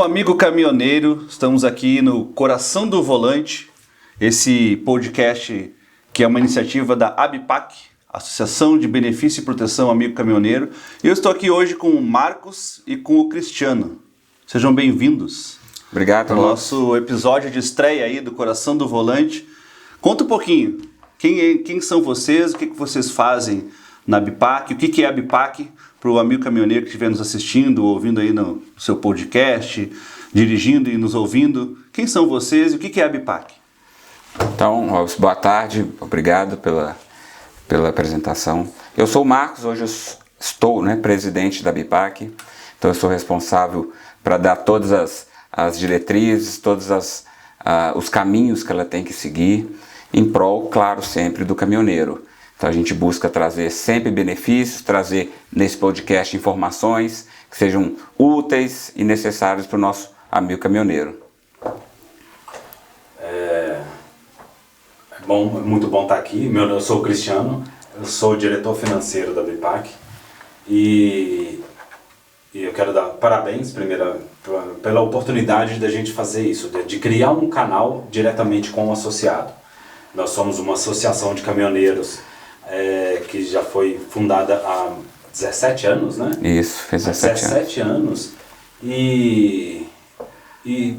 Então, amigo caminhoneiro, estamos aqui no Coração do Volante, esse podcast que é uma iniciativa da ABPAC, Associação de Benefício e Proteção Amigo Caminhoneiro. E eu estou aqui hoje com o Marcos e com o Cristiano. Sejam bem-vindos. Obrigado. Ao nosso episódio de estreia aí do Coração do Volante. Conta um pouquinho, quem são vocês, o que vocês fazem na ABPAC, o que é a ABPAC, para o amigo caminhoneiro que estiver nos assistindo, ouvindo aí no seu podcast, dirigindo e nos ouvindo. Quem são vocês e o que é a ABPAC? Então, boa tarde, obrigado pela apresentação. Eu sou o Marcos, hoje eu estou presidente da ABPAC, então eu sou responsável para dar todas as diretrizes, todos os caminhos que ela tem que seguir, em prol, claro, sempre do caminhoneiro. Então a gente busca trazer sempre benefícios, trazer nesse podcast informações que sejam úteis e necessárias para o nosso amigo caminhoneiro. Muito bom estar aqui. Eu sou o Cristiano, eu sou o diretor financeiro da ABPAC e eu quero dar parabéns primeiro pela oportunidade da gente fazer isso, de criar um canal diretamente com o associado. Nós somos uma associação de caminhoneiros que já foi fundada há 17 anos, né? Isso, fez 17 anos. E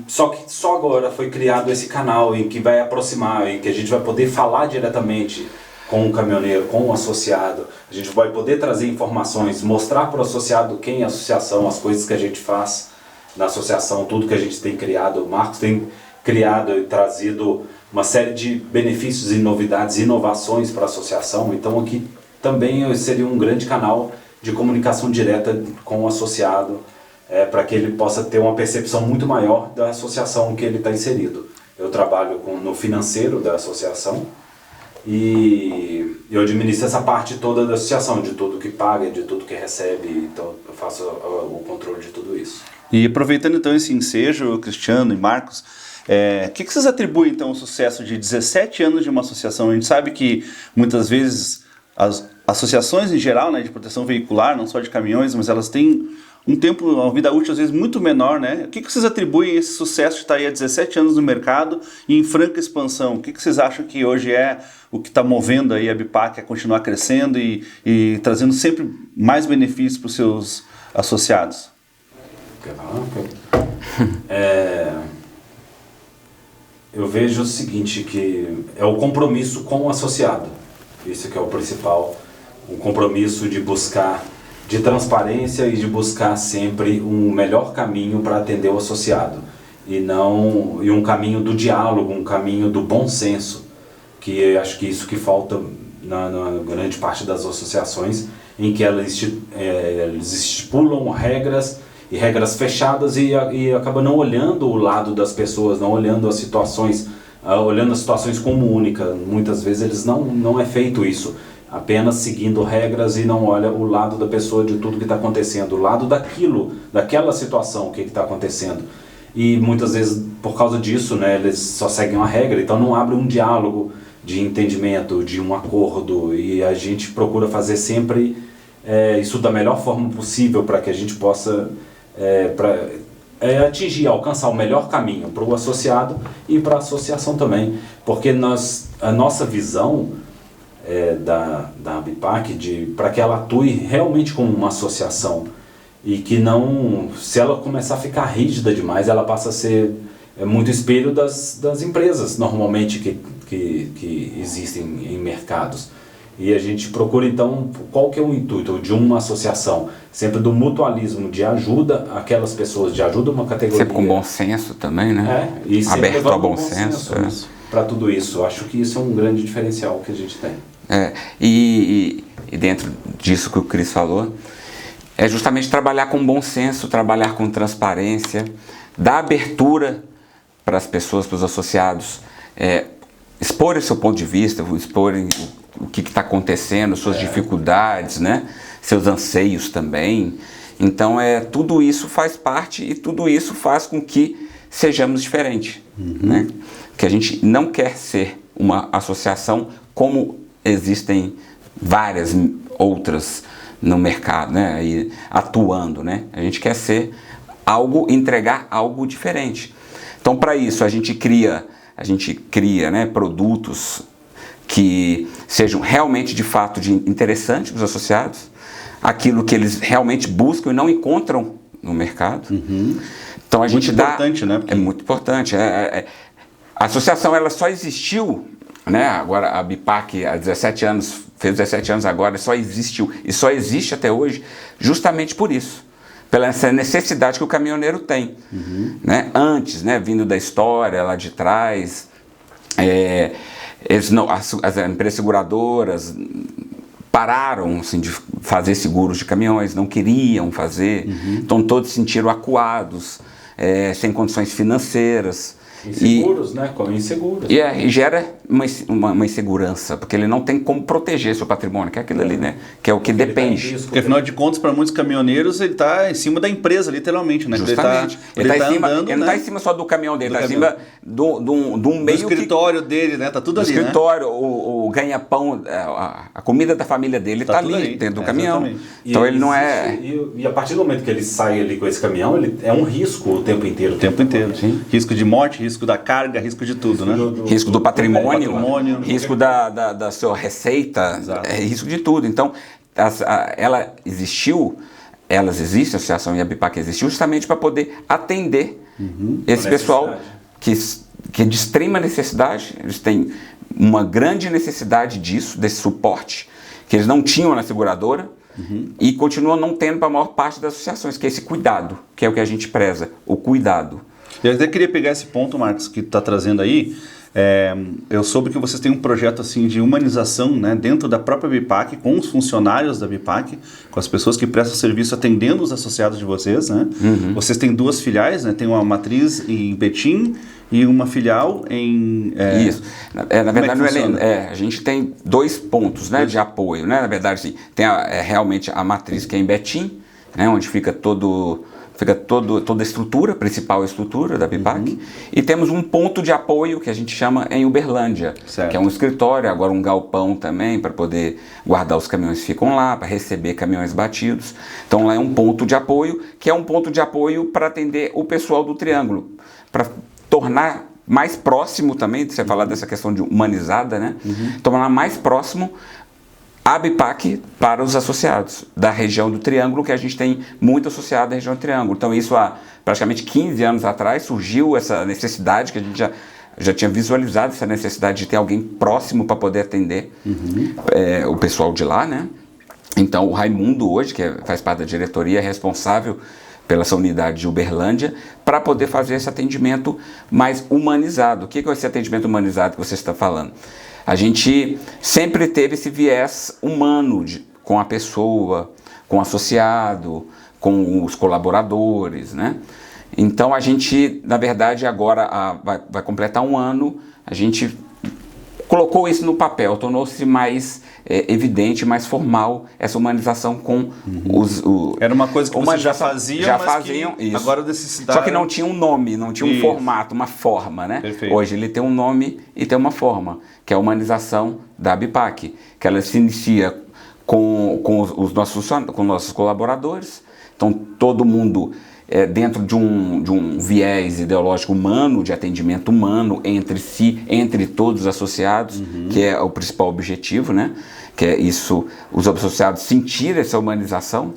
só que só agora foi criado esse canal em que vai aproximar, em que a gente vai poder falar diretamente com o caminhoneiro, com o associado. A gente vai poder trazer informações, mostrar para o associado quem é a associação, as coisas que a gente faz na associação, tudo que a gente tem criado. O Marcos tem criado e trazido uma série de benefícios e novidades e inovações para a associação. Então aqui também seria um grande canal de comunicação direta com o associado, para que ele possa ter uma percepção muito maior da associação que ele está inserido. Eu trabalho no financeiro da associação e eu administro essa parte toda da associação, de tudo que paga, de tudo que recebe, então eu faço o controle de tudo isso. E aproveitando então esse ensejo, Cristiano e Marcos, o que vocês atribuem então ao sucesso de 17 anos de uma associação? A gente sabe que muitas vezes as associações em geral, de proteção veicular, não só de caminhões, mas elas têm um tempo, uma vida útil às vezes muito menor, né? O que vocês atribuem a esse sucesso de estar aí há 17 anos no mercado e em franca expansão? O que vocês acham que hoje é o que está movendo aí a ABPAC a continuar crescendo e trazendo sempre mais benefícios para os seus associados? Eu vejo o seguinte, que é o compromisso com o associado. Isso que é o principal. Um compromisso de buscar, de transparência e de buscar sempre um melhor caminho para atender o associado. E um caminho do diálogo, um caminho do bom senso, que eu acho que isso que falta na grande parte das associações, em que eles estipulam regras e regras fechadas e acaba não olhando o lado das pessoas, não olhando as situações, olhando as situações como única. Muitas vezes não é feito isso, apenas seguindo regras e não olha o lado da pessoa, de tudo que está acontecendo, o lado daquela situação, o que está acontecendo. E muitas vezes, por causa disso, eles só seguem uma regra, então não abre um diálogo de entendimento, de um acordo, e a gente procura fazer sempre isso da melhor forma possível para que a gente possa atingir, alcançar o melhor caminho para o associado e para a associação também, porque a nossa visão da ABPAC para que ela atue realmente como uma associação e que se ela começar a ficar rígida demais, ela passa a ser muito espelho das empresas normalmente que existem em mercados. E a gente procura então, qual que é o intuito de uma associação? Sempre do mutualismo, de ajuda àquelas pessoas, de ajuda a uma categoria. Sempre com bom senso também, né? E sempre aberto ao bom senso. Para tudo isso. Acho que isso é um grande diferencial que a gente tem. E dentro disso que o Cris falou, é justamente trabalhar com bom senso, trabalhar com transparência, dar abertura para as pessoas, para os associados, expor o seu ponto de vista, expor o que está acontecendo, suas dificuldades, seus anseios também. Então, tudo isso faz parte e tudo isso faz com que sejamos diferentes. Que a gente não quer ser uma associação como existem várias outras no mercado, aí, atuando. A gente quer ser entregar algo diferente. Então, para isso, a gente cria, né, produtos que sejam realmente, de fato, interessantes para os associados, aquilo que eles realmente buscam e não encontram no mercado. Então, a gente muito importante, né? É muito importante. A associação, ela só existiu, né? Agora, a BIPAC, há 17 anos, fez 17 anos agora, só existiu e só existe até hoje justamente por isso. Pela essa necessidade que o caminhoneiro tem. Né? Antes, né, vindo da história lá de trás, as empresas seguradoras pararam assim, de fazer seguros de caminhões, não queriam fazer, então todos se sentiram acuados, sem condições financeiras. Inseguros, né? Inseguros. E gera uma insegurança, porque ele não tem como proteger seu patrimônio, que é aquilo ali, né? Que é o que depende. Porque afinal de contas, para muitos caminhoneiros, ele está em cima da empresa, literalmente, né? Justamente. Ele não está em cima só do caminhão dele, ele está em cima do meio do escritório dele, né? Tá tudo ali, escritório, né? O ganha-pão, a comida da família dele está ali, dentro do caminhão. Exatamente. Então ele não é... E a partir do momento que ele sai ali com esse caminhão, ele é um risco o tempo inteiro. O tempo inteiro, sim. Risco de morte, risco da carga, risco de tudo, né? Risco do patrimônio, risco da sua receita, risco de tudo. Então, elas existem, a Associação e a BIPAC existiu justamente para poder atender esse pessoal que é de extrema necessidade. Eles têm uma grande necessidade disso, desse suporte, que eles não tinham na seguradora e continuam não tendo para a maior parte das associações, que é esse cuidado, que é o que a gente preza, o cuidado. Eu até queria pegar esse ponto, Marcos, que está trazendo aí. Eu soube que vocês têm um projeto assim de humanização, né, dentro da própria BIPAC, com os funcionários da BIPAC, com as pessoas que prestam serviço atendendo os associados de vocês, né? Vocês têm 2 filiais, né? Tem uma matriz em Betim e uma filial em... Isso. Na verdade, a gente tem 2 pontos, né, de apoio, né? Na verdade, sim, tem realmente a matriz que é em Betim, né, onde fica toda a estrutura, a principal estrutura da BIPAC, e temos um ponto de apoio que a gente chama em Uberlândia, que é um escritório, agora um galpão também, para poder guardar os caminhões que ficam lá, para receber caminhões batidos. Então lá é um ponto de apoio, que é um ponto de apoio para atender o pessoal do Triângulo, para tornar mais próximo também, você falar dessa questão de humanizada, né? Tornar mais próximo a BIPAC para os associados da região do Triângulo, que a gente tem muito associado da região do Triângulo. Então isso há praticamente 15 anos atrás surgiu essa necessidade, que a gente já tinha visualizado essa necessidade de ter alguém próximo para poder atender o pessoal de lá, né? Então o Raimundo hoje, que faz parte da diretoria, é responsável pela essa unidade de Uberlândia, para poder fazer esse atendimento mais humanizado. O que é esse atendimento humanizado que você está falando? A gente sempre teve esse viés humano com a pessoa, com o associado, com os colaboradores, né? Então a gente, na verdade, agora vai completar 1 ano, a gente colocou isso no papel, tornou-se mais evidente, mais formal essa humanização com Era uma coisa que vocês já faziam, isso. Agora necessitaram... Só que não tinha um nome, não tinha um formato, uma forma, né? Perfeito. Hoje ele tem um nome e tem uma forma, que é a humanização da BIPAC, que ela se inicia com os nossos colaboradores. Então todo mundo dentro de um viés ideológico humano, de atendimento humano entre si, entre todos os associados, que é o principal objetivo, né? Que é isso, os associados sentirem essa humanização,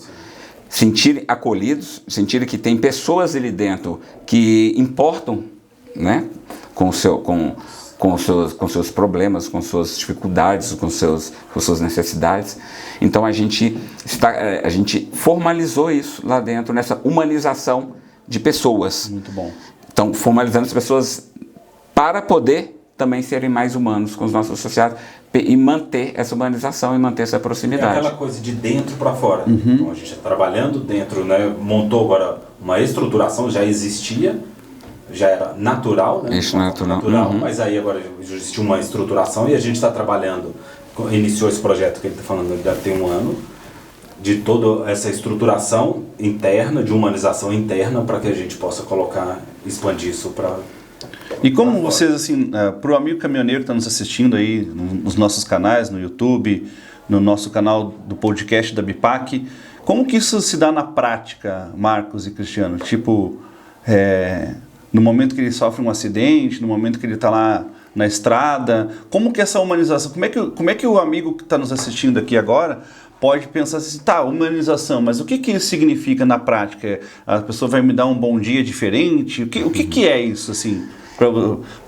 sentirem acolhidos, sentirem que tem pessoas ali dentro que importam, né? Com seus problemas, com suas dificuldades, com suas necessidades. Então a gente formalizou isso lá dentro, nessa humanização de pessoas. Muito bom. Então, formalizando as pessoas para poder também serem mais humanos com os nossos associados e manter essa humanização e manter essa proximidade. É aquela coisa de dentro para fora. Então a gente está trabalhando dentro, né? Montou agora uma estruturação, já existia, já era natural, né? Isso, natural. Mas aí agora existe uma estruturação e a gente está trabalhando, iniciou esse projeto que ele está falando, já tem 1 ano, de toda essa estruturação interna, de humanização interna, para que a gente possa expandir isso para... E como vocês, assim, para o amigo caminhoneiro que está nos assistindo aí, nos nossos canais, no YouTube, no nosso canal do podcast da BIPAC, Como que isso se dá na prática, Marcos e Cristiano? Tipo, no momento que ele sofre um acidente, no momento que ele está lá na estrada, como que essa humanização, como é que o amigo que está nos assistindo aqui agora pode pensar assim, tá, humanização, mas o que isso significa na prática? A pessoa vai me dar um bom dia diferente? O que é isso, assim?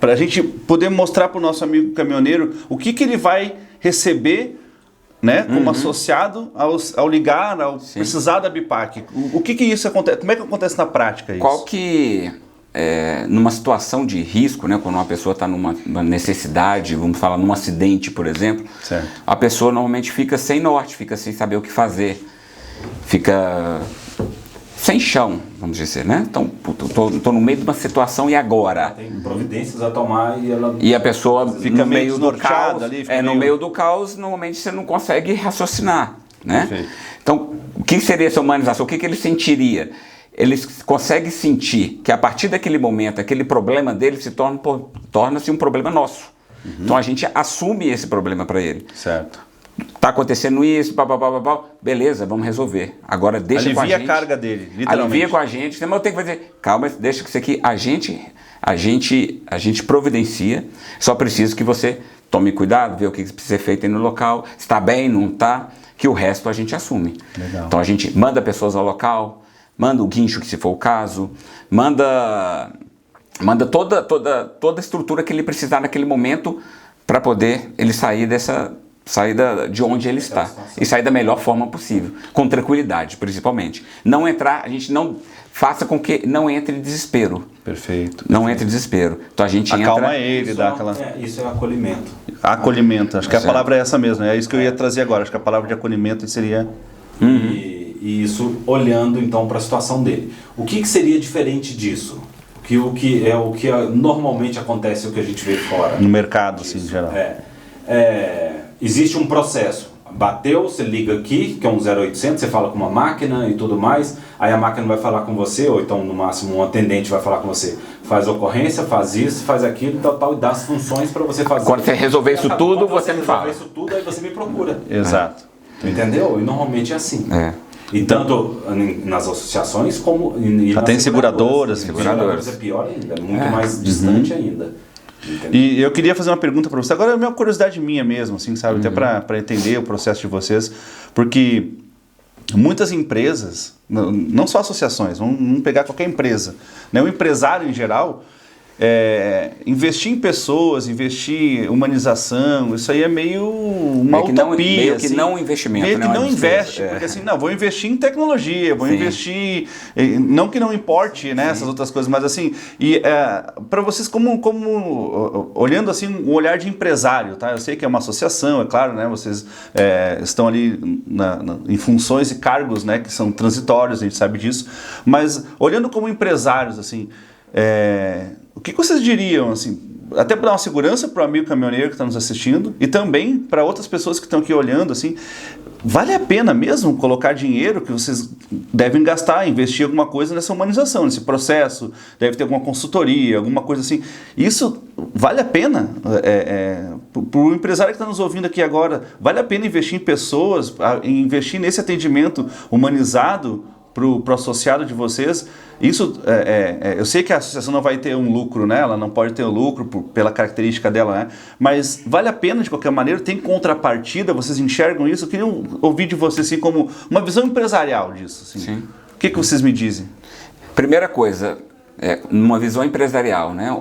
Para a gente poder mostrar para o nosso amigo caminhoneiro o que ele vai receber, né, como associado ao ligar, ao precisar da BIPAC. O que isso acontece? Como é que acontece na prática isso? Qual que, numa situação de risco, né, quando uma pessoa está numa necessidade, vamos falar num acidente, por exemplo, certo, a pessoa normalmente fica sem norte, fica sem saber o que fazer, fica sem chão, vamos dizer, né? Então, tô no meio de uma situação e agora? Tem providências a tomar e a pessoa fica no meio do caos, ali, no meio do caos, normalmente você não consegue raciocinar, né? Perfeito. Então, o que seria essa humanização? O que ele sentiria? Ele consegue sentir que a partir daquele momento, aquele problema dele torna-se um problema nosso. Então a gente assume esse problema para ele. Certo. Tá acontecendo isso, beleza, vamos resolver. Agora deixa com a gente. Alivia a carga dele, literalmente. Alivia com a gente. Mas eu tenho que fazer, calma, deixa que isso aqui a gente providencia. Só preciso que você tome cuidado, vê o que precisa ser feito aí no local, está bem, não está, que o resto a gente assume. Legal. Então a gente manda pessoas ao local, manda o guincho, se for o caso, manda toda a estrutura que ele precisar naquele momento para poder ele sair de onde ele está e sair da melhor forma possível, com tranquilidade, principalmente. A gente não faça com que não entre em desespero. Perfeito. Não entre em desespero. Então a gente acalma ele, dá aquela... Isso é acolhimento. Acolhimento, acho que a palavra é essa mesmo, é isso que eu ia trazer agora, acho que a palavra de acolhimento seria... E isso olhando então para a situação dele. O que seria diferente disso? O que normalmente acontece, o que a gente vê fora. No mercado, assim, em geral. Existe um processo. Bateu, você liga aqui, que é um 0800, você fala com uma máquina e tudo mais, aí a máquina vai falar com você, ou então no máximo um atendente vai falar com você. Faz a ocorrência, faz isso, faz aquilo, tal, e dá as funções para você fazer. Quando você resolver isso tudo, você me fala. Quando você resolver isso tudo, aí você me procura. Exato. Entendeu? E normalmente é assim. E tanto nas associações como até em seguradoras. Seguradoras é pior ainda, é muito mais distante ainda. Entendeu? E eu queria fazer uma pergunta para você. Agora é uma curiosidade minha mesmo, assim, sabe? Até para entender o processo de vocês. Porque muitas empresas, não só associações, vamos pegar qualquer empresa, né? O empresário em geral, investir em pessoas, investir em humanização, isso aí é meio uma utopia. Meio que não investimento. Meio que não investe, porque assim, não, vou investir em tecnologia, vou investir, não que não importe, né, essas outras coisas, mas assim, para vocês como olhando assim, um olhar de empresário, tá? Eu sei que é uma associação, é claro, né, vocês estão ali em funções e cargos, né, que são transitórios, a gente sabe disso, mas olhando como empresários, assim, o que vocês diriam, assim, até para dar uma segurança para o amigo caminhoneiro que está nos assistindo e também para outras pessoas que estão aqui olhando, assim, vale a pena mesmo colocar dinheiro que vocês devem gastar, investir alguma coisa nessa humanização, nesse processo, deve ter alguma consultoria, alguma coisa assim, isso vale a pena? Para o empresário que está nos ouvindo aqui agora, vale a pena investir em pessoas, investir nesse atendimento humanizado para o associado de vocês? Isso, eu sei que a associação não vai ter um lucro, né? Ela não pode ter um lucro pela característica dela, né? Mas vale a pena de qualquer maneira, tem contrapartida, vocês enxergam isso? Eu queria ouvir de vocês assim, como uma visão empresarial disso. Assim. Sim. O que vocês me dizem? Primeira coisa, numa visão empresarial, né?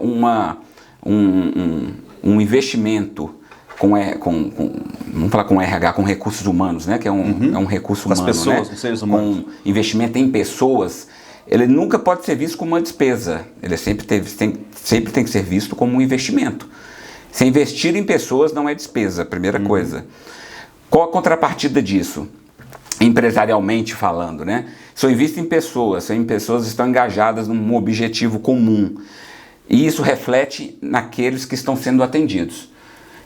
Um investimento vamos falar com RH, com recursos humanos, né? Que é um recurso humano, com as pessoas, né? Com seres humanos. Com investimento em pessoas, ele nunca pode ser visto como uma despesa. Ele sempre tem que ser visto como um investimento. Se investir em pessoas não é despesa, primeira coisa. Qual a contrapartida disso? Empresarialmente falando, né? Se eu invisto em pessoas estão engajadas num objetivo comum. E isso reflete naqueles que estão sendo atendidos.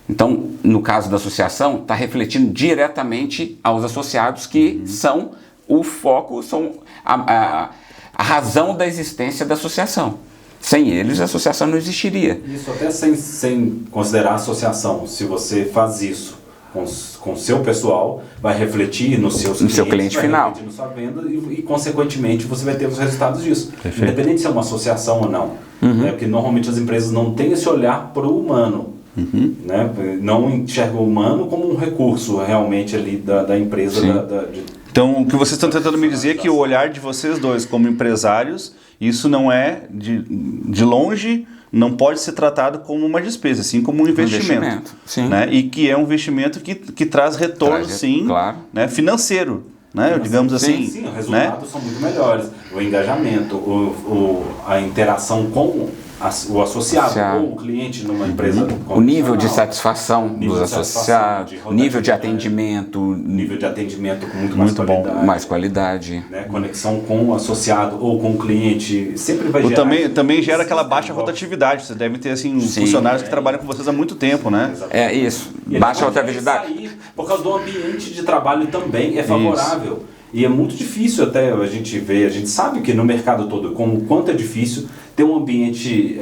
Então, no caso da associação, está refletindo diretamente aos associados que são o foco, são a razão da existência da associação. Sem eles, a associação não existiria. Isso até sem considerar a associação. Se você faz isso com o seu pessoal, vai refletir nos seus clientes, seu cliente vai final, refletir na sua venda e, consequentemente, você vai ter os resultados disso. Perfeito. Independente se é uma associação ou não. Né? Porque normalmente as empresas não têm esse olhar para o humano. Né? Não enxergam o humano como um recurso realmente ali da empresa. Então, o que vocês estão tentando me dizer é que o olhar de vocês dois como empresários, isso não é de longe, não pode ser tratado como uma despesa, assim como um investimento. Sim. Né? E que é um investimento que traz retorno, sim, claro. né? Financeiro. Né? Digamos assim. Sim, os resultados são muito melhores. O engajamento, a interação com o associado ou o cliente numa empresa. O nível de satisfação dos associados, nível de atendimento. Nível de atendimento com muito bom. Mais qualidade. Né? Conexão com o associado ou com o cliente sempre vai gerar. Também gera aquela baixa rotatividade. Você deve ter assim, funcionários que trabalham com vocês há muito tempo, né? É isso. Baixa rotatividade. Por causa do ambiente de trabalho também é favorável. E é muito difícil até a gente ver, a gente sabe que no mercado todo, como quanto é difícil ter um ambiente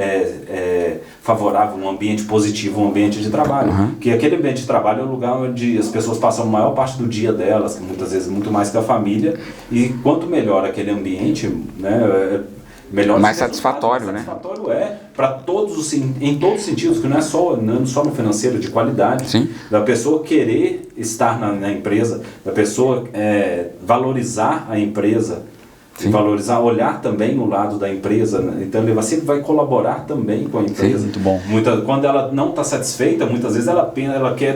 favorável, um ambiente positivo, um ambiente de trabalho. Que aquele ambiente de trabalho é o lugar onde as pessoas passam a maior parte do dia delas, muitas vezes muito mais que a família, e quanto melhor aquele ambiente, né, melhor mais satisfatório, né? Satisfatório para todos em todos os sentidos, que não é só no financeiro, de qualidade. Sim. Da pessoa querer estar na empresa, da pessoa valorizar a empresa, e valorizar, olhar também o lado da empresa, né? Então ele sempre vai colaborar também com a empresa. Sim, muito bom. Quando ela não está satisfeita, muitas vezes ela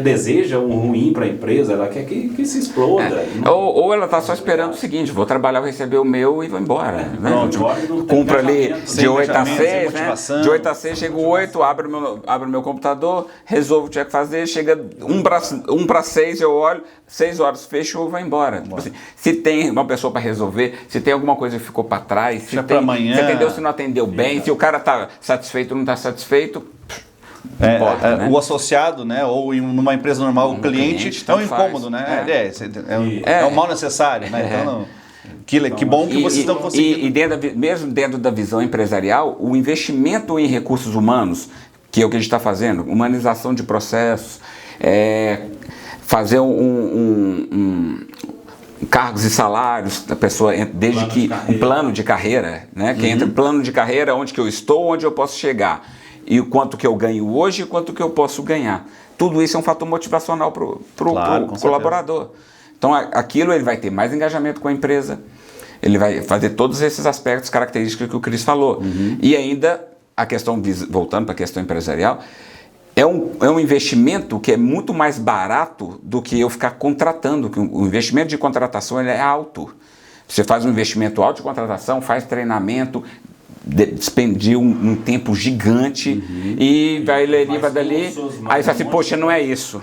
deseja um ruim para a empresa, ela quer que se exploda. Ou ela está só esperando o seguinte: vou trabalhar, vou receber o meu e vou embora. Né? Cumpro ali de 8 a 6, né? De 8 a 6, chego 8, abro o meu computador, resolvo o que tinha que fazer, chega 1 para 6, eu olho, 6 horas, fecho e vou embora. Tipo assim, se tem uma pessoa para resolver, se tem alguma coisa que ficou para trás, se atendeu, se não atendeu bem, se o cara está satisfeito ou não está satisfeito, importa, né? O associado, né, ou numa empresa normal, o cliente é um incômodo, né? É um mal necessário, né? Então, que bom que vocês estão conseguindo. E mesmo dentro da visão empresarial, o investimento em recursos humanos, que é o que a gente está fazendo, humanização de processos, fazer cargos e salários da pessoa, desde que um plano de carreira, né? Que entra plano de carreira, onde que eu estou, onde eu posso chegar, e o quanto que eu ganho hoje e quanto que eu posso ganhar. Tudo isso é um fator motivacional para o colaborador. Então aquilo ele vai ter mais engajamento com a empresa, ele vai fazer todos esses aspectos característicos que o Cris falou. E ainda a questão, voltando para a questão empresarial, é um investimento que é muito mais barato do que eu ficar contratando. O investimento de contratação ele é alto. Você faz um investimento alto de contratação, faz treinamento, despendia um tempo gigante e vai dali. Aí você fala assim, poxa, não é isso.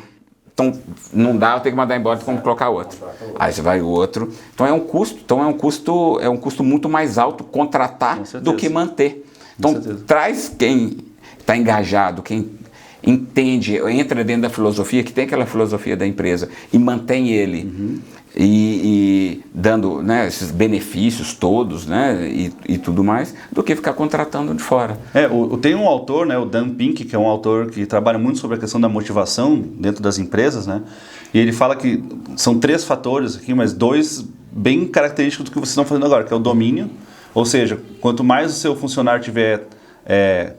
Então não dá, eu tenho que mandar embora, tem como colocar outro. Aí você vai o outro. Então é um custo muito mais alto contratar do que manter. Então traz quem está engajado, quem entende, entra dentro da filosofia, que tem aquela filosofia da empresa e mantém ele e dando, né, esses benefícios todos, né, e tudo mais, do que ficar contratando de fora. Tem um autor, né, o Dan Pink, que é um autor que trabalha muito sobre a questão da motivação dentro das empresas, né, e ele fala que são 3 fatores aqui, mas 2 bem característicos do que vocês estão fazendo agora, que é o domínio, ou seja, quanto mais o seu funcionário tiver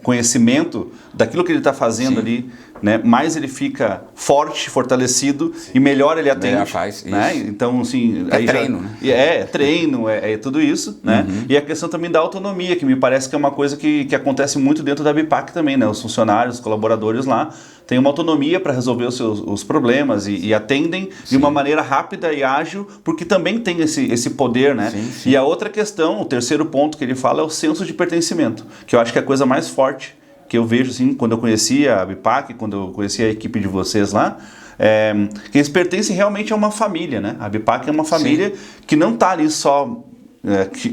conhecimento daquilo que ele está fazendo ali, né, mais ele fica forte, fortalecido e melhor ele atende. Né? Então, assim, treino, né? Treino, tudo isso, né? E a questão também da autonomia, que me parece que é uma coisa que acontece muito dentro da BIPAC também, né? Os funcionários, os colaboradores lá têm uma autonomia para resolver os problemas e atendem de uma maneira rápida e ágil, porque também tem esse poder, né? E a outra questão, o terceiro ponto que ele fala é o senso de pertencimento, que eu acho que é a coisa mais forte que eu vejo, assim, quando eu conheci a BIPAC, quando eu conheci a equipe de vocês lá, que eles pertencem realmente a uma família, né? A BIPAC é uma família que não está ali só...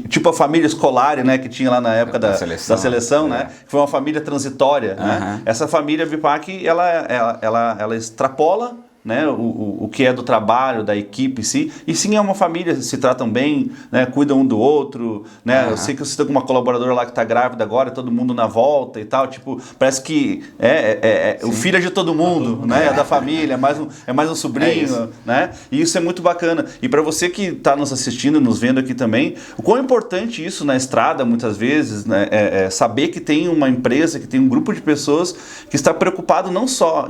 tipo a família escolar, né, que tinha lá na época da seleção, né, que foi uma família transitória, né? Essa família BIPAC, ela extrapola, né, o que é do trabalho, da equipe em si, e sim é uma família, se tratam bem, né, cuidam um do outro, né, eu sei que você está com uma colaboradora lá que está grávida agora, todo mundo na volta e tal, tipo, parece que o filho é de todo mundo, né, é da família, é mais um sobrinho, né, e isso é muito bacana. E para você que está nos assistindo, nos vendo aqui também, o quão importante isso na estrada, muitas vezes, né, saber que tem uma empresa, que tem um grupo de pessoas que está preocupado não só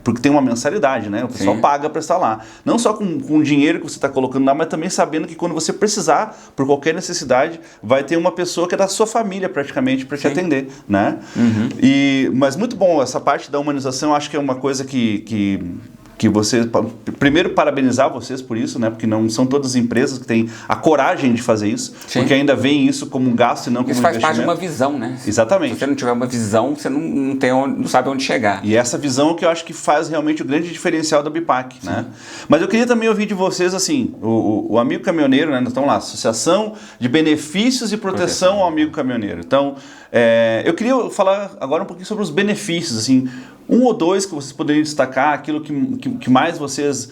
porque tem uma mensalidade, né, o pessoal paga para estar lá, não só com o dinheiro que você está colocando lá, mas também sabendo que quando você precisar, por qualquer necessidade, vai ter uma pessoa que é da sua família praticamente para te atender, né? Mas muito bom, essa parte da humanização, acho que é uma coisa que você, primeiro, parabenizar vocês por isso, né? Porque não são todas as empresas que têm a coragem de fazer isso, porque ainda veem isso como um gasto e não como um investimento. Isso faz parte de uma visão, né? Exatamente. Se você não tiver uma visão, você não sabe onde chegar. E essa visão que eu acho que faz realmente o grande diferencial da BIPAC, né? Mas eu queria também ouvir de vocês, assim, o Amigo Caminhoneiro, né? Nós estamos lá, Associação de Benefícios e Proteção ao Amigo Caminhoneiro. Então, eu queria falar agora um pouquinho sobre os benefícios, assim, um ou dois que vocês poderiam destacar, aquilo que mais vocês...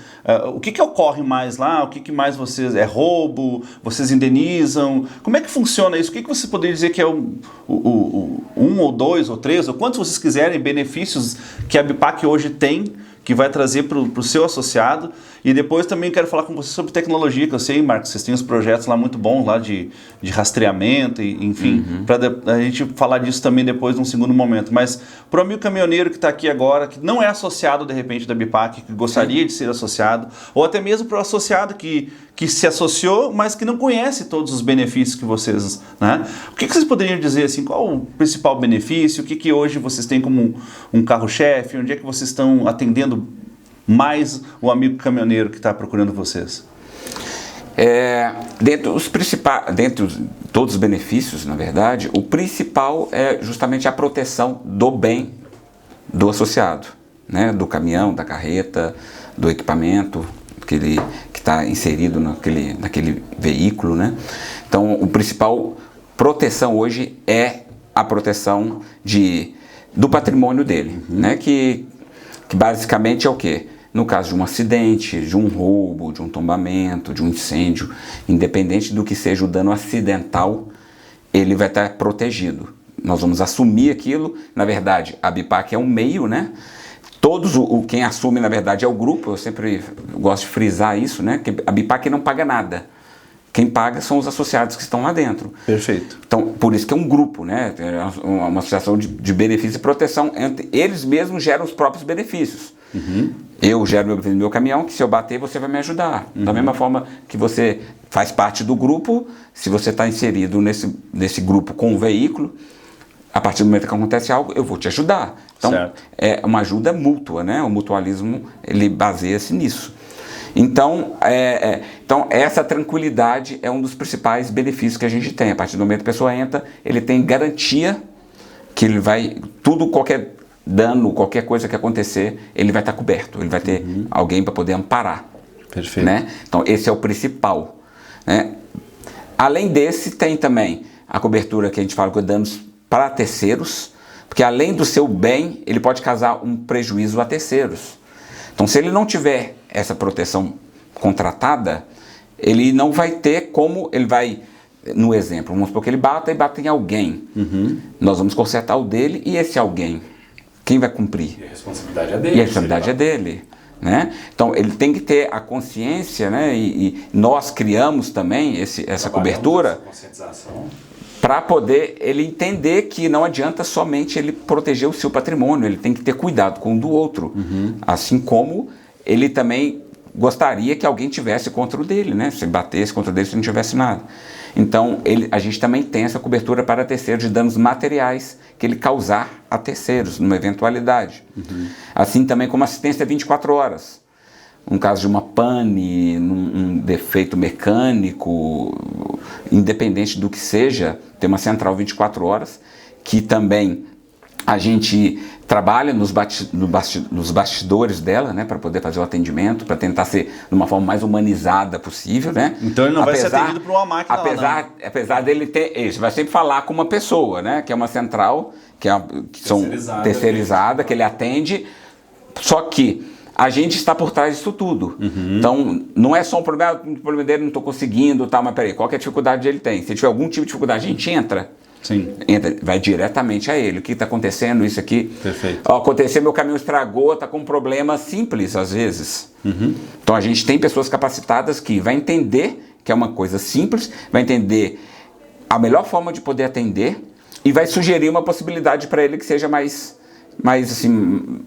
o que ocorre mais lá? O que mais vocês... É roubo? Vocês indenizam? Como é que funciona isso? O que você poderia dizer que é um ou dois ou três, ou quantos vocês quiserem, benefícios que a BIPAC hoje tem, que vai trazer para o seu associado? E depois também quero falar com você sobre tecnologia, que eu sei, Marcos, vocês têm uns projetos lá muito bons, lá de rastreamento, enfim, para a gente falar disso também depois num segundo momento. Mas para o amigo caminhoneiro que está aqui agora, que não é associado de repente da BIPAC, que gostaria de ser associado, ou até mesmo para o associado que se associou, mas que não conhece todos os benefícios que vocês... Né? O que vocês poderiam dizer, assim, qual o principal benefício, o que hoje vocês têm como um carro-chefe, onde é que vocês estão atendendo mais o amigo caminhoneiro que está procurando vocês? Dentro de todos os benefícios, na verdade, o principal é justamente a proteção do bem do associado, né? Do caminhão, da carreta, do equipamento que está inserido naquele veículo, né? Então, o principal proteção hoje é a proteção do patrimônio dele, né? Que basicamente é o quê? No caso de um acidente, de um roubo, de um tombamento, de um incêndio, independente do que seja o dano acidental, ele vai estar protegido. Nós vamos assumir aquilo, na verdade, a BIPAC é um meio, né? Quem assume, na verdade, é o grupo, eu sempre gosto de frisar isso, né? Que a BIPAC não paga nada. Quem paga são os associados que estão lá dentro. Perfeito. Então, por isso que é um grupo, né? É uma associação de benefício e proteção. Eles mesmos geram os próprios benefícios. Eu gero meu caminhão, que se eu bater, você vai me ajudar. Da mesma forma que você faz parte do grupo, se você está inserido nesse grupo com o veículo, a partir do momento que acontece algo, eu vou te ajudar. Então, é uma ajuda mútua, né? O mutualismo, ele baseia-se nisso. Então, essa tranquilidade é um dos principais benefícios que a gente tem. A partir do momento que a pessoa entra, ele tem garantia que ele vai... qualquer dano, qualquer coisa que acontecer, ele vai estar coberto. Ele vai ter alguém para poder amparar. Perfeito. Né? Então, esse é o principal. Né? Além desse, tem também a cobertura que a gente fala com danos para terceiros, porque além do seu bem, ele pode causar um prejuízo a terceiros. Então, se ele não tiver essa proteção contratada, ele não vai ter como, ele vai, no exemplo, vamos supor que ele bata em alguém. Nós vamos consertar o dele e esse alguém. Quem vai cumprir? E a responsabilidade é dele. E a responsabilidade é dele. Né? Então, ele tem que ter a consciência, né? E nós criamos também essa cobertura para poder ele entender que não adianta somente ele proteger o seu patrimônio, ele tem que ter cuidado com o do outro. Assim como ele também gostaria que alguém tivesse contra o dele, né? Se batesse contra o dele, se não tivesse nada. Então, a gente também tem essa cobertura para terceiros de danos materiais que ele causar a terceiros, numa eventualidade. Assim também como assistência 24 horas. Um caso de uma pane, um defeito mecânico, independente do que seja, tem uma central 24 horas, que também a gente trabalha nos bastidores dela, né, para poder fazer o atendimento, para tentar ser de uma forma mais humanizada possível, né? Então ele não vai ser atendido por uma máquina apesar dele ter, ele vai sempre falar com uma pessoa, né, que é uma central, que são terceirizada, que ele atende, só que a gente está por trás disso tudo. Então, não é só um problema dele, não estou conseguindo, tal, mas peraí, qual que é a dificuldade ele tem? Se tiver algum tipo de dificuldade, a gente entra, vai diretamente a ele. O que está acontecendo, isso aqui? Perfeito. Aconteceu, meu caminhão estragou, está com um problema simples, às vezes. Então, a gente tem pessoas capacitadas que vai entender que é uma coisa simples, vai entender a melhor forma de poder atender e vai sugerir uma possibilidade para ele que seja mais assim,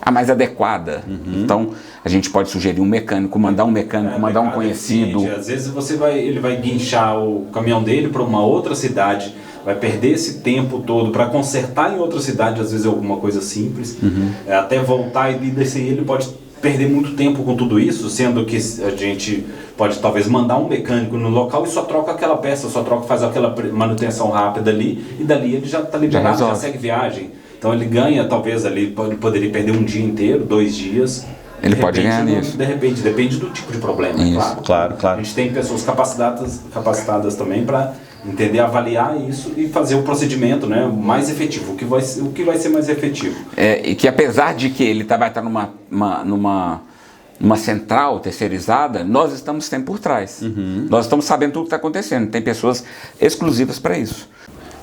a mais adequada. Então, a gente pode sugerir um mecânico, mandar um conhecido. Às vezes ele vai guinchar o caminhão dele para uma outra cidade, vai perder esse tempo todo para consertar em outra cidade, às vezes é alguma coisa simples, até voltar e descer, ele pode perder muito tempo com tudo isso, sendo que a gente pode talvez mandar um mecânico no local e só troca aquela peça, faz aquela manutenção rápida ali, e dali ele já está liberado, já segue viagem. Então ele ganha, talvez ali, poderia perder um dia inteiro, 2 dias. Ele pode ganhar nisso. De repente, depende do tipo de problema, Claro. A gente tem pessoas capacitadas também para entender, avaliar isso e fazer o procedimento, né, mais efetivo, o que vai ser mais efetivo. E que apesar de que ele vai estar numa central terceirizada, nós estamos sempre por trás. Nós estamos sabendo tudo que está acontecendo. Tem pessoas exclusivas para isso.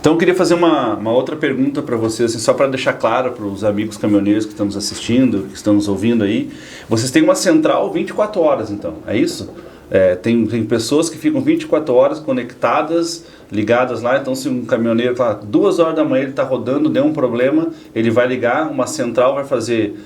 Então eu queria fazer uma outra pergunta para vocês, assim, só para deixar claro para os amigos caminhoneiros que estão nos assistindo, que estão nos ouvindo aí. Vocês têm uma central 24 horas, então, é isso? Tem pessoas que ficam 24 horas conectadas, ligadas lá. Então, se um caminhoneiro está 2 horas da manhã, ele está rodando, deu um problema, ele vai ligar, uma central vai fazer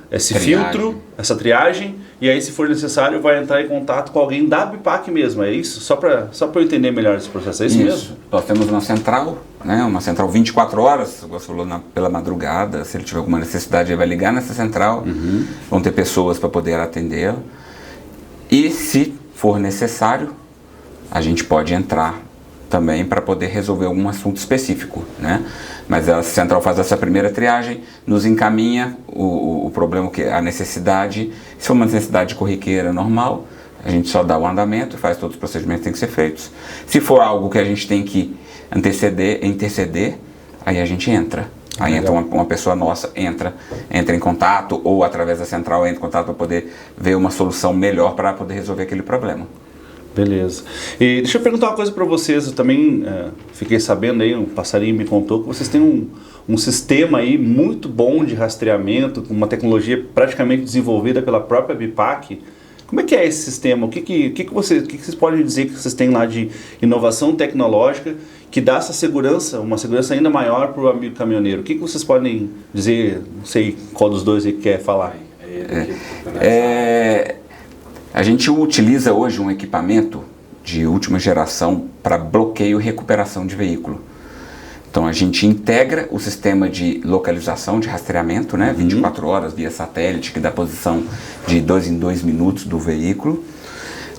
esse filtro, essa triagem, e aí, se for necessário, vai entrar em contato com alguém da BIPAC mesmo, é isso? Só para eu entender melhor esse processo, é isso mesmo? Nós temos uma central, né? Uma central 24 horas, você falou, pela madrugada. Se ele tiver alguma necessidade, ele vai ligar nessa central, vão ter pessoas para poder atendê-la. E se for necessário, a gente pode entrar também para poder resolver algum assunto específico, né? Mas a central faz essa primeira triagem, nos encaminha o problema, a necessidade. Se for uma necessidade corriqueira normal, a gente só dá o andamento, faz todos os procedimentos que têm que ser feitos. Se for algo que a gente tem que interceder, aí a gente entra. Aí entra uma pessoa nossa, entra em contato, ou através da central entra em contato para poder ver uma solução melhor para poder resolver aquele problema. Beleza. E deixa eu perguntar uma coisa para vocês. Eu também fiquei sabendo aí, um passarinho me contou que vocês têm um sistema aí muito bom de rastreamento, com uma tecnologia praticamente desenvolvida pela própria BIPAC. Como é que é esse sistema? O que vocês podem dizer que vocês têm lá de inovação tecnológica que dá essa segurança, uma segurança ainda maior para o amigo caminhoneiro? O que vocês podem dizer? Não sei qual dos dois aí quer falar. A gente utiliza hoje um equipamento de última geração para bloqueio e recuperação de veículo. Então a gente integra o sistema de localização, de rastreamento, né, 24 horas via satélite, que dá posição de 2 em 2 minutos do veículo,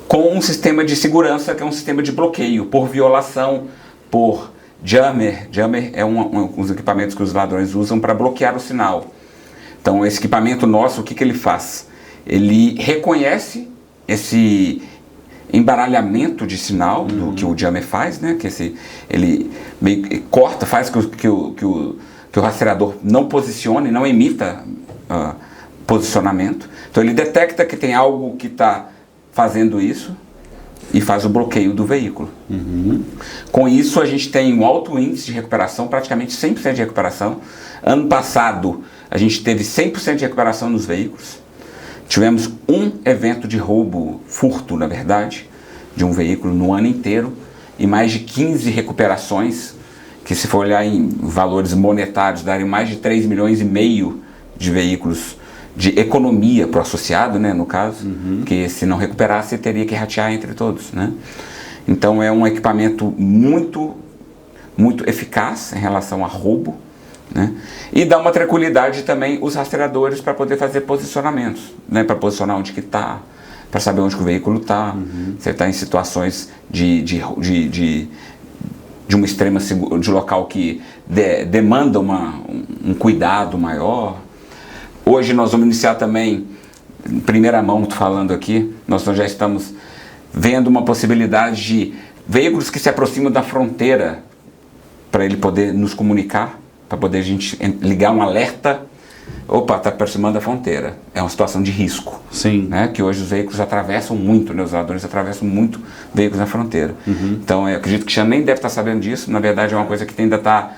com um sistema de segurança, que é um sistema de bloqueio por violação, por jammer. Jammer é um dos equipamentos que os ladrões usam para bloquear o sinal. Então esse equipamento nosso, o que ele faz? Ele reconhece esse embaralhamento de sinal do que o jammer faz, né? Ele meio que corta, faz que o rastreador não posicione, não emita posicionamento. Então ele detecta que tem algo que está fazendo isso e faz o bloqueio do veículo. Com isso a gente tem um alto índice de recuperação, praticamente 100% de recuperação. Ano passado a gente teve 100% de recuperação nos veículos. Tivemos um evento de roubo, furto na verdade, de um veículo no ano inteiro, e mais de 15 recuperações, que se for olhar em valores monetários, darem mais de 3,5 milhões de veículos de economia para o associado, né, no caso, que se não recuperasse teria que ratear entre todos, né? Então é um equipamento muito, muito eficaz em relação a roubo, né? E dá uma tranquilidade também os rastreadores para poder fazer posicionamentos, né? Para posicionar onde que está, para saber onde que o veículo está, se ele está em situações de uma extrema de local que demanda um cuidado maior. Hoje nós vamos iniciar também, em primeira mão falando aqui, nós já estamos vendo uma possibilidade de veículos que se aproximam da fronteira para ele poder nos comunicar, para poder a gente ligar um alerta opa, está aproximando da fronteira. É uma situação de risco. Sim. Né? Que hoje os veículos atravessam muito, né? Os ladrões atravessam muito veículos na fronteira. Então, eu acredito que o Cristiano nem deve estar sabendo disso. Na verdade, é uma coisa que ainda está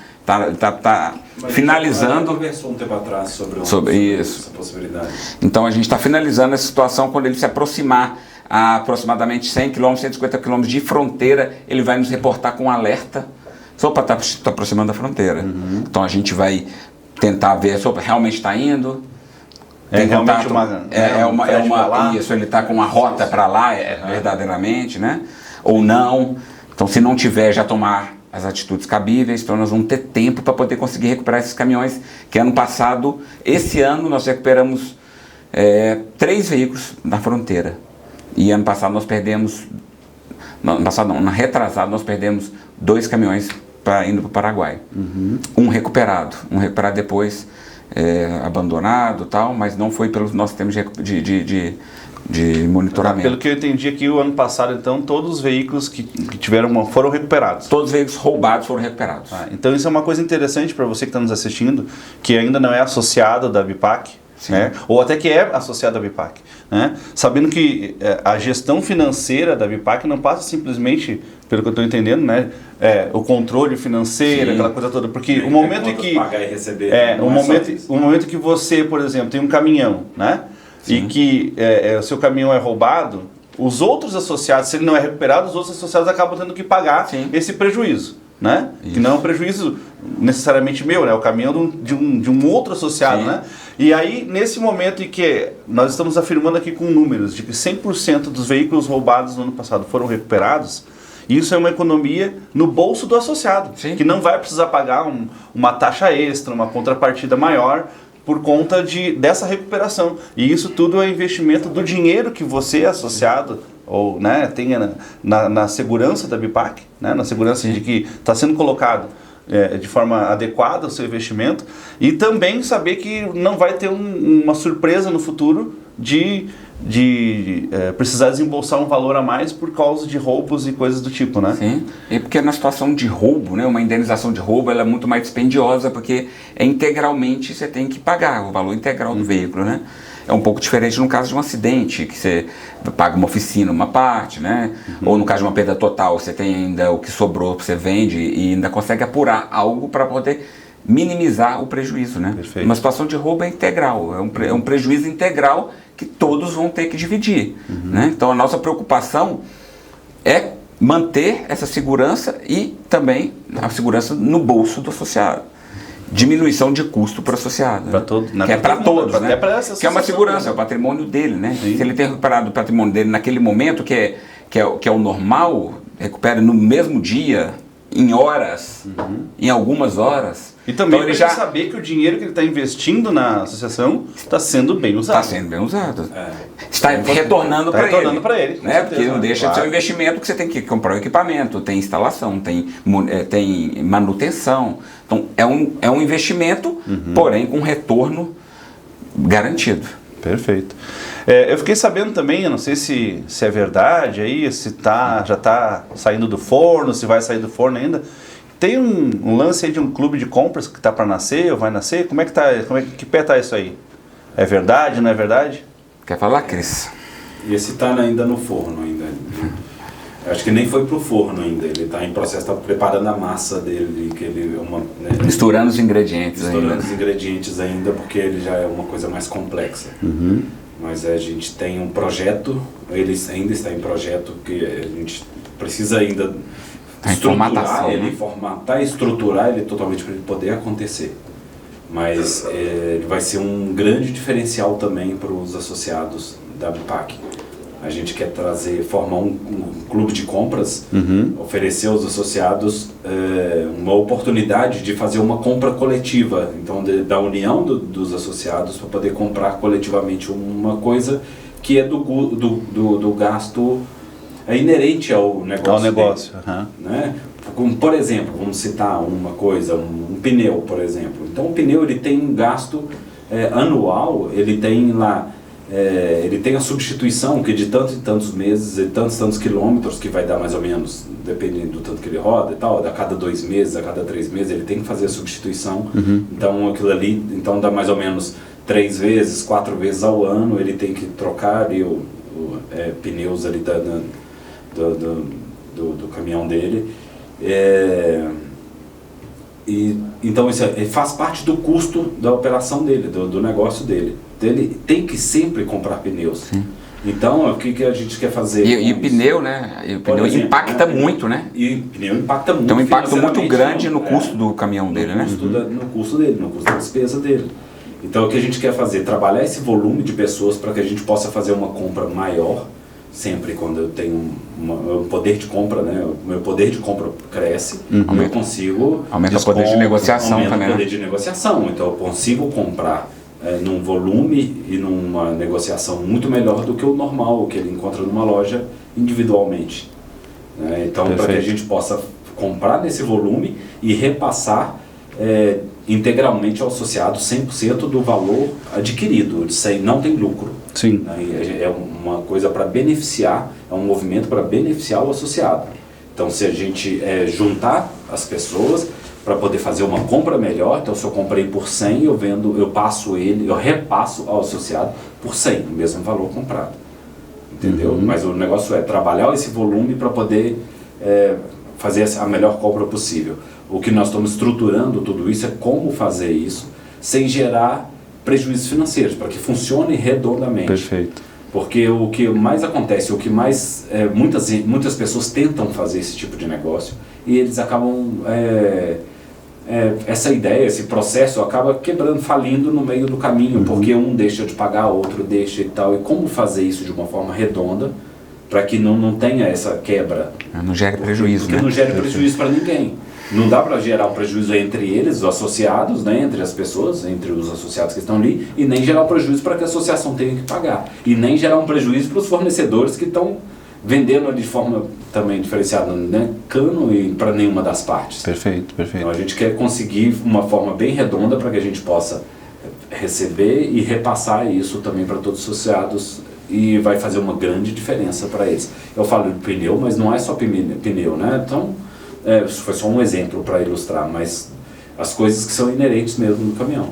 finalizando. A gente conversou um tempo atrás sobre essa possibilidade. Então, a gente está finalizando essa situação quando ele se aproximar a aproximadamente 100 km, 150 km de fronteira, ele vai nos reportar com um alerta. Opa, está aproximando da fronteira. Então, a gente vai tentar ver se realmente está indo. Tem realmente isso, ele está com uma rota para lá, verdadeiramente, né? Ou não. Então, se não tiver, já tomar as atitudes cabíveis, então nós vamos ter tempo para poder conseguir recuperar esses caminhões, que ano passado, esse ano, nós recuperamos 3 veículos na fronteira. E ano passado nós perdemos, na retrasado nós perdemos 2 caminhões indo para o Paraguai. Um recuperado depois abandonado e tal, mas não foi pelos nossos termos de monitoramento. Pelo que eu entendi aqui, o ano passado, então, todos os veículos que foram recuperados. Todos os veículos roubados foram recuperados. Então isso é uma coisa interessante para você que está nos assistindo, que ainda não é associado da BIPAC, né? Ou até que é associado à BIPAC, né? Sabendo que a gestão financeira da BIPAC não passa simplesmente, pelo que eu estou entendendo, né? O controle financeiro, aquela coisa toda, porque o momento em que pagar e receber, o momento que você, por exemplo, tem um caminhão, né? E que o seu caminhão é roubado, os outros associados, se ele não é recuperado, os outros associados acabam tendo que pagar esse prejuízo, né? Que não é um prejuízo necessariamente meu, né? É o caminhão de um outro associado, né? E aí, nesse momento em que nós estamos afirmando aqui com números de que 100% dos veículos roubados no ano passado foram recuperados, isso é uma economia no bolso do associado, que não vai precisar pagar uma taxa extra, uma contrapartida maior, por conta dessa recuperação. E isso tudo é investimento do dinheiro que você, associado, ou, né, tenha na segurança da BIPAC, né, na segurança de que está sendo colocado de forma adequada o seu investimento, e também saber que não vai ter uma surpresa no futuro de precisar desembolsar um valor a mais por causa de roubos e coisas do tipo, né? Sim, e porque na situação de roubo, né, uma indenização de roubo, ela é muito mais dispendiosa, porque integralmente você tem que pagar o valor integral do veículo, né? É um pouco diferente no caso de um acidente, que você paga uma oficina, uma parte, né? Ou no caso de uma perda total, você tem ainda o que sobrou, você vende e ainda consegue apurar algo para poder minimizar o prejuízo, né? Perfeito. Uma situação de roubo é integral, é um prejuízo integral que todos vão ter que dividir, né? Então a nossa preocupação é manter essa segurança e também a segurança no bolso do associado. Diminuição de custo para o associado, para todo, que é para todos, né? Que é uma segurança, né? É o patrimônio dele, né? Se ele tem recuperado o patrimônio dele naquele momento, que é o normal, recupera no mesmo dia, em horas, em algumas horas. E também então, ele já saber que o dinheiro que ele está investindo na associação está sendo bem usado. Está sendo bem usado. Está retornando para ele. Né? Porque não deixa de ser um investimento que você tem que comprar o equipamento, tem instalação, tem manutenção. Então é um investimento, porém com retorno garantido. Perfeito. Eu fiquei sabendo também, eu não sei se é verdade aí, se já está saindo do forno, se vai sair do forno ainda. Tem um lance aí de um clube de compras que está para nascer ou vai nascer? Como é que tá? Que pé está isso aí? É verdade, não é verdade? Quer falar, Cris? E esse está ainda no forno ainda. Acho que nem foi pro forno ainda. Ele está em processo, está preparando a massa dele, que ele misturando os ingredientes ainda, porque ele já é uma coisa mais complexa. Mas a gente tem um projeto, ele ainda está em projeto, que a gente precisa ainda formatar e estruturar ele totalmente para ele poder acontecer. Mas ele vai ser um grande diferencial também para os associados da BIPAC. A gente quer formar um clube de compras, oferecer aos associados uma oportunidade de fazer uma compra coletiva, então da união dos associados para poder comprar coletivamente uma coisa que é do gasto inerente ao negócio. Né? Como, por exemplo, vamos citar uma coisa, um pneu, por exemplo. Então o pneu ele tem um gasto anual, ele tem lá ele tem a substituição que de tantos e tantos meses, de tantos e tantos quilômetros, que vai dar mais ou menos, dependendo do tanto que ele roda e tal, a cada 2 meses, a cada 3 meses, ele tem que fazer a substituição. Então aquilo ali, então dá mais ou menos 3 vezes, 4 vezes ao ano, ele tem que trocar ali pneus ali do caminhão dele. Então isso faz parte do custo da operação dele, do negócio dele. Então, ele tem que sempre comprar pneus. Sim. Então, o que a gente quer fazer? E o pneu, né? E o pneu exemplo, impacta muito, né? E o pneu impacta muito. Tem um impacto muito financeiramente, grande no custo do caminhão dele, né? No custo dele, no custo da despesa dele. Então, o que a gente quer fazer? Trabalhar esse volume de pessoas para que a gente possa fazer uma compra maior, sempre quando eu tenho um poder de compra, né? O meu poder de compra cresce, eu consigo... Aumenta o poder de negociação também, Aumenta o poder né? de negociação, então eu consigo comprar num volume e numa negociação muito melhor do que o normal, que ele encontra numa loja individualmente. Então, para que a gente possa comprar nesse volume e repassar integralmente ao associado 100% do valor adquirido, sem não tem lucro. Sim. É uma coisa para beneficiar, é um movimento para beneficiar o associado. Então, se a gente juntar as pessoas para poder fazer uma compra melhor, então se eu comprei por 100, eu repasso ao associado por 100, o mesmo valor comprado. Entendeu? Mas o negócio é trabalhar esse volume para poder fazer a melhor compra possível. O que nós estamos estruturando tudo isso é como fazer isso sem gerar prejuízos financeiros, para que funcione redondamente. Perfeito. Porque o que mais acontece, o que mais muitas pessoas tentam fazer esse tipo de negócio e eles acabam essa ideia, esse processo acaba quebrando, falindo no meio do caminho, porque um deixa de pagar, outro deixa e tal. E como fazer isso de uma forma redonda para que não tenha essa quebra? Não gere prejuízo, porque né? não gere prejuízo para ninguém. Não dá para gerar um prejuízo entre eles, os associados, né, entre as pessoas, entre os associados que estão ali, e nem gerar um prejuízo para que a associação tenha que pagar. E nem gerar um prejuízo para os fornecedores que estão vendendo de forma também diferenciada, né, cano e para nenhuma das partes. Perfeito, perfeito. Então a gente quer conseguir uma forma bem redonda para que a gente possa receber e repassar isso também para todos os associados e vai fazer uma grande diferença para eles. Eu falo de pneu, mas não é só pneu, né? Então, isso foi só um exemplo para ilustrar, mas as coisas que são inerentes mesmo no caminhão.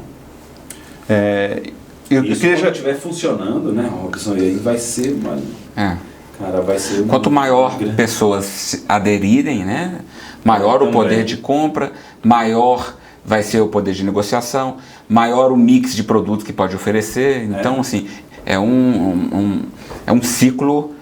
Isso quando estiver funcionando, né, Robson, e aí vai ser, cara, vai ser... Quanto maior pessoas aderirem, né, maior o poder de compra, maior vai ser o poder de negociação, maior o mix de produtos que pode oferecer. Então, assim, é um ciclo,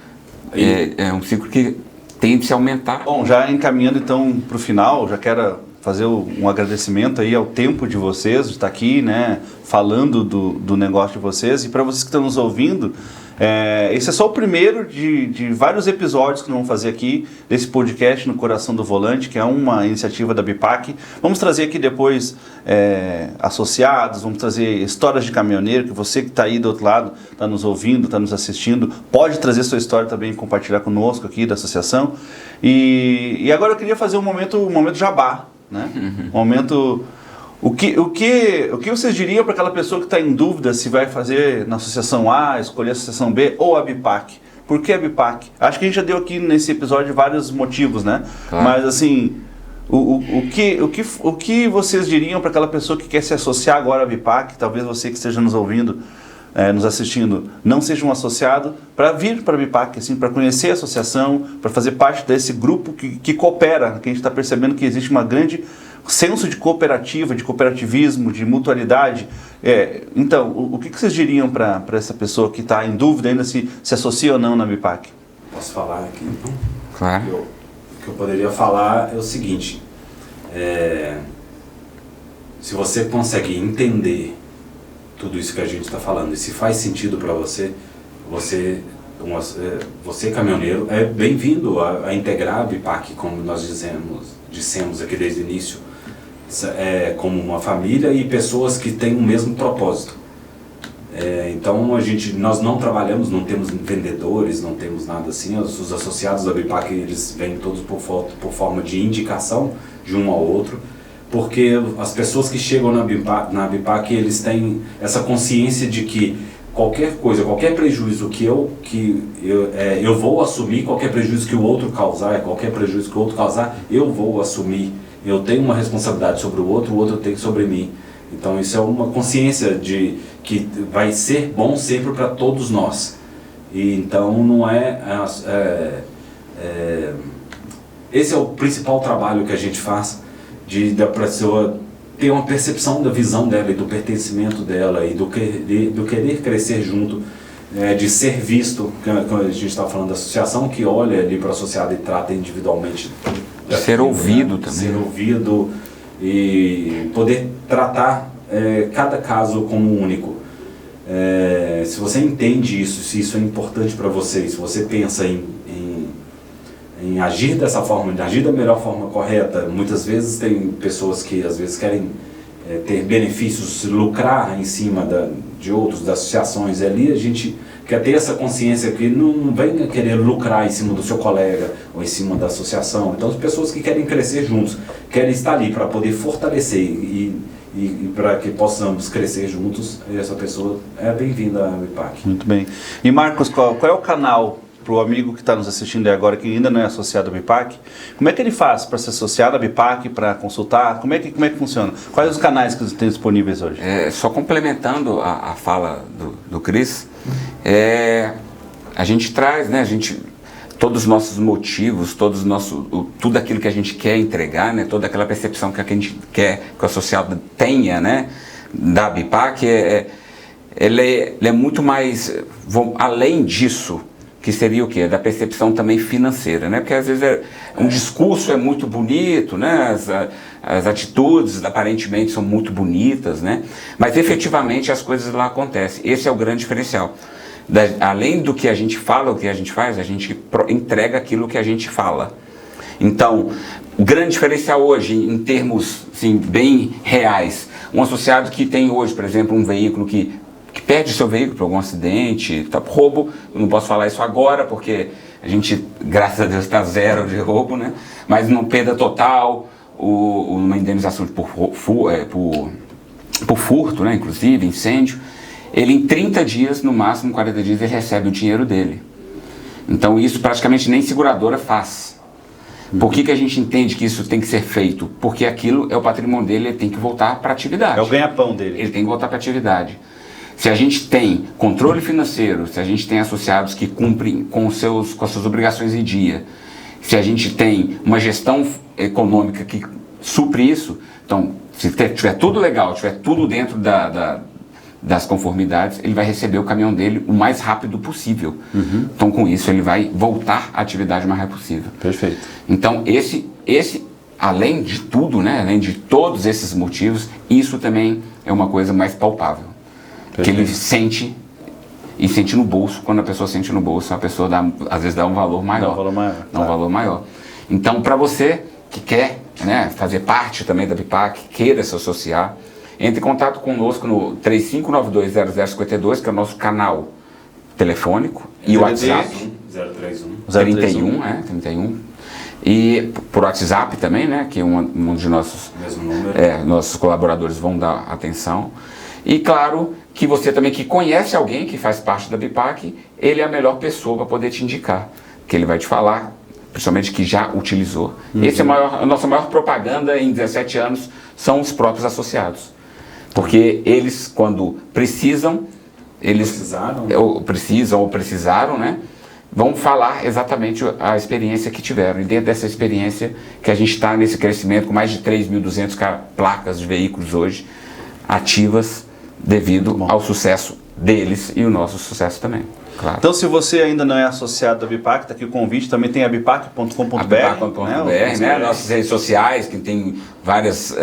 um ciclo que tende a se aumentar. Bom, já encaminhando então para o final, já quero fazer um agradecimento aí ao tempo de vocês, de estar aqui, né, falando do negócio de vocês. E para vocês que estão nos ouvindo, esse é só o primeiro de vários episódios que nós vamos fazer aqui desse podcast No Coração do Volante, que é uma iniciativa da BIPAC. Vamos trazer aqui depois associados, vamos trazer histórias de caminhoneiro, que você que está aí do outro lado, está nos ouvindo, está nos assistindo, pode trazer sua história também e compartilhar conosco aqui da associação. E agora eu queria fazer um momento jabá, né? Um momento... O que vocês diriam para aquela pessoa que está em dúvida se vai fazer na Associação A, escolher a Associação B ou a BIPAC? Por que a BIPAC? Acho que a gente já deu aqui nesse episódio vários motivos, né? Claro. Mas assim, o que vocês diriam para aquela pessoa que quer se associar agora à BIPAC? Talvez você que esteja nos ouvindo, nos assistindo, não seja um associado, para vir para a BIPAC, assim, para conhecer a associação, para fazer parte desse grupo que coopera, que a gente está percebendo que existe uma grande senso de cooperativa, de cooperativismo, de mutualidade. Então, o que vocês diriam para essa pessoa que está em dúvida ainda se associa ou não na BIPAC? Posso falar aqui então? Claro. O que eu poderia falar é o seguinte, se você consegue entender tudo isso que a gente está falando e se faz sentido para você, você caminhoneiro, é bem-vindo a integrar a BIPAC, como nós dissemos aqui desde o início, como uma família e pessoas que têm o mesmo propósito. Então nós não trabalhamos, não temos vendedores, não temos nada assim. Os associados da BIPAC, eles vêm todos por forma de indicação de um ao outro, porque as pessoas que chegam na BIPAC, eles têm essa consciência de que qualquer coisa, qualquer prejuízo que eu vou assumir, qualquer prejuízo que o outro causar, eu vou assumir. Eu tenho uma responsabilidade sobre o outro tem sobre mim. Então isso é uma consciência de que vai ser bom sempre para todos nós. E então não esse é o principal trabalho que a gente faz, da pessoa ter uma percepção da visão dela e do pertencimento dela e do querer crescer junto, de ser visto, quando a gente está falando da associação que olha ali para a associado e trata individualmente. Ser ouvido também. Ser ouvido e poder tratar cada caso como único. Se você entende isso, se isso é importante para você, se você pensa em agir dessa forma, de agir da melhor forma correta, muitas vezes tem pessoas que às vezes querem ter benefícios, lucrar em cima de outros, das associações. Ali a gente quer ter essa consciência que não venha querer lucrar em cima do seu colega ou em cima da associação. Então as pessoas que querem crescer juntos, querem estar ali para poder fortalecer e para que possamos crescer juntos, essa pessoa é bem-vinda ao BIPAC. Muito bem. E Marcos, qual é o canal para o amigo que está nos assistindo agora, que ainda não é associado ao BIPAC? Como é que ele faz para ser associado ao BIPAC, para consultar? Como é que funciona? Quais os canais que tem disponíveis hoje? Só complementando a fala do Cris, a gente traz, né, todos os nossos motivos, tudo aquilo que a gente quer entregar, né, toda aquela percepção que a gente quer que o associado tenha, né, da BIPAC, ele é muito mais, além disso, que seria o quê? Da percepção também financeira, né? Porque às vezes um discurso é muito bonito, né? As atitudes aparentemente são muito bonitas, né? Mas efetivamente as coisas lá acontecem. Esse é o grande diferencial. Além do que a gente fala, o que a gente faz, a gente entrega aquilo que a gente fala. Então, o grande diferencial hoje, em termos assim, bem reais, um associado que tem hoje, por exemplo, um veículo que perde seu veículo por algum acidente, roubo, eu não posso falar isso agora porque a gente, graças a Deus, está zero de roubo, né? Mas não perda total, uma indenização por furto, né? Inclusive, incêndio, ele em 30 dias, no máximo 40 dias, ele recebe o dinheiro dele. Então isso praticamente nem seguradora faz. Por que a gente entende que isso tem que ser feito? Porque aquilo é o patrimônio dele, ele tem que voltar para a atividade. É o ganha-pão dele. Ele tem que voltar para a atividade. Se a gente tem controle financeiro, se a gente tem associados que cumprem com as suas obrigações em dia, se a gente tem uma gestão econômica que supre isso, então, se tiver tudo legal, tiver tudo dentro das conformidades, ele vai receber o caminhão dele o mais rápido possível. Uhum. Então, com isso, ele vai voltar à atividade o mais rápido possível. Perfeito. Então, esse além de tudo, né, além de todos esses motivos, isso também é uma coisa mais palpável. Que ele sente, e sente no bolso. Quando a pessoa sente no bolso, a pessoa às vezes dá um valor maior. Dá um valor maior. Então, para você que quer, né, fazer parte também da BIPAC, queira se associar, entre em contato conosco no 35920052, que é o nosso canal telefônico, e o WhatsApp. 031. 31. E por WhatsApp também, né, que um de nossos colaboradores vão dar atenção. E claro que você também que conhece alguém que faz parte da BIPAC, ele é a melhor pessoa para poder te indicar, que ele vai te falar, principalmente que já utilizou. Uhum. Esse é a nossa maior propaganda em 17 anos, são os próprios associados. Porque eles, quando precisaram, né, vão falar exatamente a experiência que tiveram. E dentro dessa experiência que a gente está nesse crescimento com mais de 3.200 placas de veículos hoje ativas, devido ao sucesso deles e o nosso sucesso também. Claro. Então, se você ainda não é associado à BIPAC, está aqui o convite, também tem a bipac.com.br, né? Nossas redes sociais, que tem vários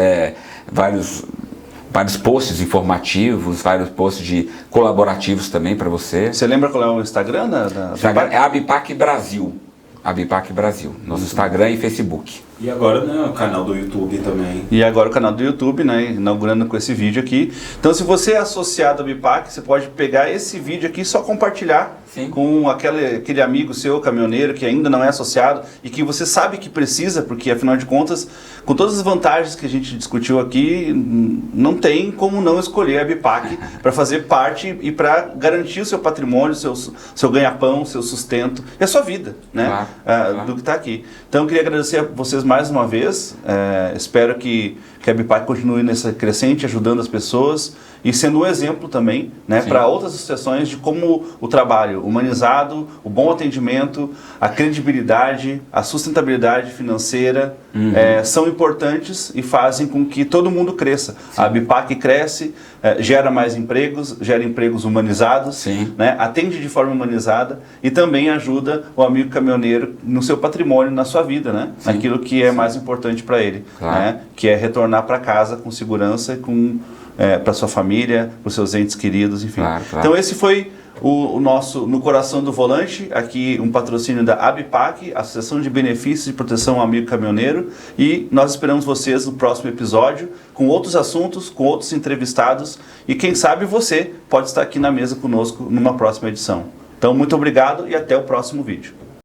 posts informativos, vários posts colaborativos também para você. Você lembra qual é o Instagram da Instagram? É a BIPAC Brasil. A BIPAC Brasil. Nosso Instagram e Facebook. E agora, né, o canal do YouTube também. E agora o canal do YouTube, né, inaugurando com esse vídeo aqui. Então, se você é associado ao BIPAC, você pode pegar esse vídeo aqui e só compartilhar Sim. com aquele amigo seu, caminhoneiro, que ainda não é associado e que você sabe que precisa, porque afinal de contas, com todas as vantagens que a gente discutiu aqui, não tem como não escolher a BIPAC para fazer parte e para garantir o seu patrimônio, seu ganha-pão, seu sustento e a sua vida, né? Claro. Do que está aqui. Então, eu queria agradecer a vocês mais uma vez. Espero que a BIPAC continue nessa crescente, ajudando as pessoas e sendo um exemplo também, né, para outras associações de como o trabalho humanizado, o bom atendimento, a credibilidade, a sustentabilidade financeira são importantes e fazem com que todo mundo cresça. Sim. A BIPAC cresce, gera mais empregos, gera empregos humanizados, né, atende de forma humanizada e também ajuda o amigo caminhoneiro no seu patrimônio, na sua vida, né, naquilo que é mais importante para ele, né, que é retornar para casa com segurança e para sua família, para os seus entes queridos, enfim. Claro. Então esse foi o nosso No Coração do Volante, aqui um patrocínio da ABIPAC, Associação de Benefícios de Proteção ao Amigo Caminhoneiro, e nós esperamos vocês no próximo episódio com outros assuntos, com outros entrevistados e quem sabe você pode estar aqui na mesa conosco numa próxima edição. Então muito obrigado e até o próximo vídeo.